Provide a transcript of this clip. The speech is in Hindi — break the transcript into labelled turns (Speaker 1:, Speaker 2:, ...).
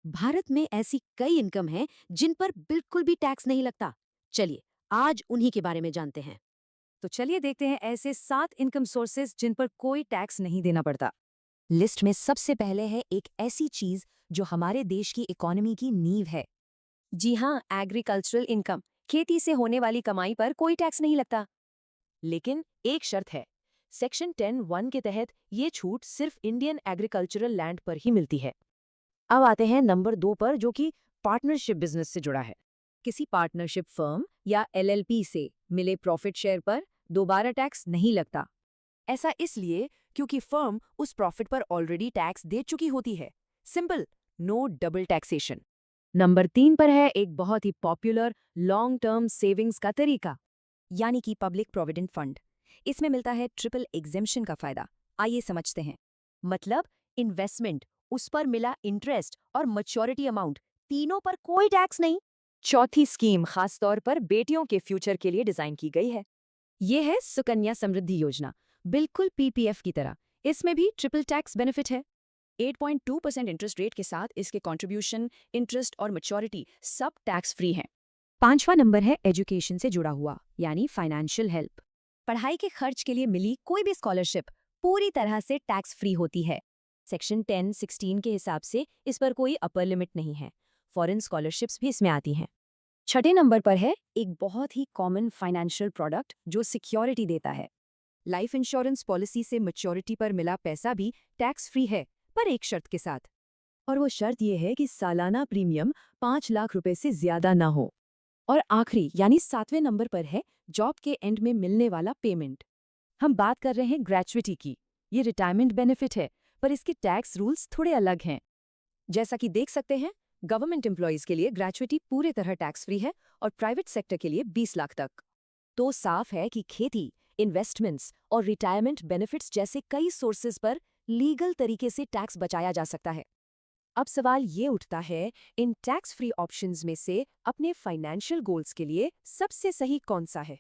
Speaker 1: भारत में ऐसी कई इनकम हैं जिन पर बिल्कुल भी टैक्स नहीं लगता। चलिए, आज उन्हीं के बारे में जानते हैं।
Speaker 2: तो चलिए देखते हैं ऐसे 7 इनकम सोर्सेज जिन पर कोई टैक्स नहीं देना पड़ता। लिस्ट में सबसे पहले है एक ऐसी चीज जो हमारे देश की इकोनॉमी की नींव है।
Speaker 3: जी हाँ, एग्रीकल्चरल इनकम, खेती से होने वाली कमाई पर कोई टैक्स नहीं लगता।
Speaker 2: लेकिन एक शर्त है, सेक्शन 10(1) के तहत ये छूट सिर्फ इंडियन एग्रीकल्चरल लैंड पर ही मिलती है। अब आते हैं नंबर 2 पर, जो कि पार्टनरशिप बिजनेस से जुड़ा है। किसी पार्टनरशिप फर्म या एलएलपी से मिले प्रॉफिट शेयर पर दोबारा टैक्स नहीं लगता। ऐसा इसलिए क्योंकि फर्म उस प्रॉफिट पर ऑलरेडी टैक्स दे चुकी होती है। Simple, no double taxation. Number 3 पर है एक बहुत ही पॉपुलर लॉन्ग टर्म सेविंग्स का तरीका,
Speaker 3: यानी कि पब्लिक प्रोविडेंट फंड। इसमें मिलता है ट्रिपल एग्जेम्पशन का फायदा। आइए समझते हैं।
Speaker 1: मतलब इन्वेस्टमेंट, उस पर मिला इंटरेस्ट और मैच्योरिटी अमाउंट, तीनों पर कोई टैक्स नहीं।
Speaker 3: चौथी स्कीम खास तौर पर बेटियों के फ्यूचर के लिए डिजाइन की गई है।
Speaker 2: ये है सुकन्या समृद्धि योजना, बिल्कुल पीपीएफ की तरह। इसमें भी ट्रिपल टैक्स बेनिफिट है।
Speaker 3: 8.2% इंटरेस्ट रेट के साथ इसके कंट्रीब्यूशन, इंटरेस्ट और मैच्योरिटी सब टैक्स फ्री हैं।
Speaker 2: 5वां नंबर है एजुकेशन से जुड़ा हुआ, यानी फाइनेंशियल हेल्प।
Speaker 3: पढ़ाई के खर्च के लिए मिली कोई भी स्कॉलरशिप पूरी तरह से टैक्स फ्री होती है।
Speaker 2: सेक्शन 10(16) के हिसाब से इस पर कोई अपर लिमिट नहीं है। फॉरेन स्कॉलरशिप्स भी इसमें आती हैं।
Speaker 3: छठे नंबर पर है एक बहुत ही कॉमन फाइनेंशियल प्रोडक्ट जो सिक्योरिटी देता है।
Speaker 2: लाइफ इंश्योरेंस पॉलिसी से मैच्योरिटी पर मिला पैसा भी टैक्स फ्री है, पर एक शर्त के साथ। और वो शर्त ये है कि सालाना प्रीमियम 5 लाख रुपए से ज्यादा ना हो।
Speaker 3: और आखिरी यानी 7वें नंबर पर है जॉब के एंड में मिलने वाला पेमेंट। हम बात कर रहे हैं ग्रेचुइटी की। ये रिटायरमेंट बेनिफिट है, पर इसके टैक्स रूल्स थोड़े अलग हैं। जैसा कि देख सकते हैं, गवर्नमेंट एम्प्लॉयज के लिए ग्रेचुइटी पूरे तरह टैक्स फ्री है और प्राइवेट सेक्टर के लिए 20 लाख तक। तो साफ है कि खेती, इन्वेस्टमेंट्स और रिटायरमेंट बेनिफिट्स जैसे कई सोर्सेज पर लीगल तरीके से टैक्स बचाया जा सकता है। अब सवाल ये उठता है, इन टैक्स फ्री ऑप्शंस में से अपने फाइनेंशियल गोल्स के लिए सबसे सही कौन सा है?